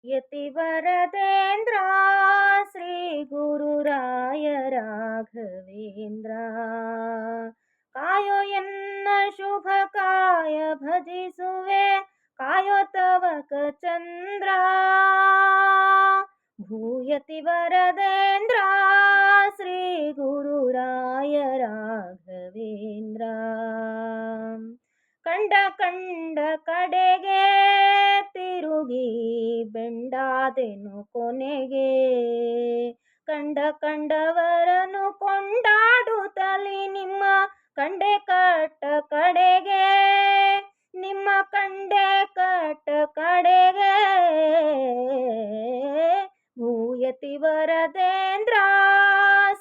ಯತಿವರದೇಂದ್ರ ಶ್ರೀ ಗುರುರಾಯ ರಾಘವೇಂದ್ರ ಕಾಯೋ ಎನ್ನ ಶುಭ ಕಾಯ ಭಜಿಸುವೆ ಕಾಯೋ ತವಕ ಚಂದ್ರ ಭೂಯತಿ ವರದೇಂದ್ರ ಶ್ರೀ ಗುರುರಾಯ ರಾಘವೇಂದ್ರ ಕಂಡ ಕಂಡ ಕಡೆಗೆ ತಿರುಗಿ ಬೆಂಡಾದೆನು ಕೊನೆಗೆ ಕಂಡ ಕಂಡವರನು ಕೊಂಡಾಡುತ್ತಲಿ ನಿಮ್ಮ ಕಂಡೆ ಕಟ್ಟ ಕಡೆಗೆ ನಿಮ್ಮ ಕಂಡೆ ಕಟ್ಟ ಕಡೆಗೆ ಭೂಯತಿ ವರದೇಂದ್ರ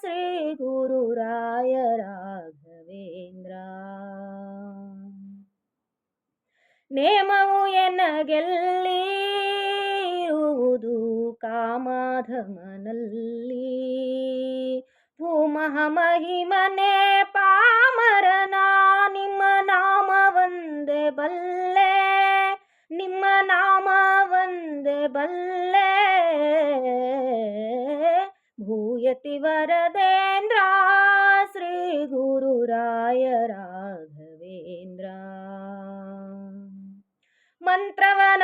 ಶ್ರೀ ಗುರುರಾಯ ರಾಘವೇಂದ್ರ ನೇಮವು ಎನಗೆಲ್ಲಿ ಇರುವುದು ಕಾಮಾಧಮನಲ್ಲಿ ಭೂಮಹ ಮಹಿಮನೆ ಪಾಮರನ ನಿಮ್ಮ ನಾಮ ಒಂದೇ ಬಲ್ಲೆ ನಿಮ್ಮ ನಾಮ ಒಂದೇ ಬಲ್ಲೆ ಭೂಯತಿ ವರದೇಂದ್ರ ಶ್ರೀ ಗುರುರಾಯ ರಾಘವೇಂದ್ರ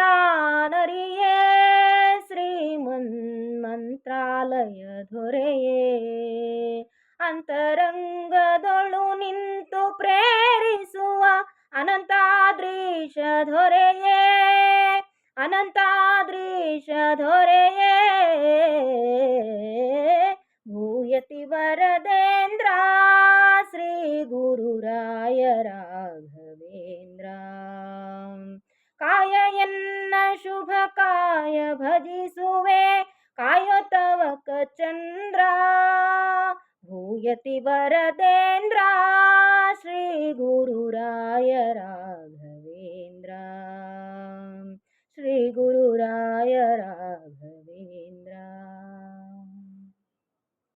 ಮಂತ್ರವನಾನರಿಯೇ ಮಂತ್ರಾಲಯ ದೊರೆಯೇ ಅಂತರಂಗದೊಳು ನಿಂತು ಪ್ರೇರಿಸುವ ಅನಂತಾದ್ರೀಶ ದೊರೆಯೇ ಅನಂತಾದ್ರೀಶ ದೊರೆಯೇ ಭೂಯತಿ ವರದೇಂದ್ರ ಶ್ರೀ ಗುರುರಾಯ ರಾಘವೇಂದ್ರ ಕಾಯ ಎನ್ನ ಶುಭ ಕಾಯ ಭಜಿಸುವೆ ಕಾಯೋ ತವಕ ಚಂದ್ರ ಭೂಯತಿ ವರದೇಂದ್ರ ಶ್ರೀ ಗುರು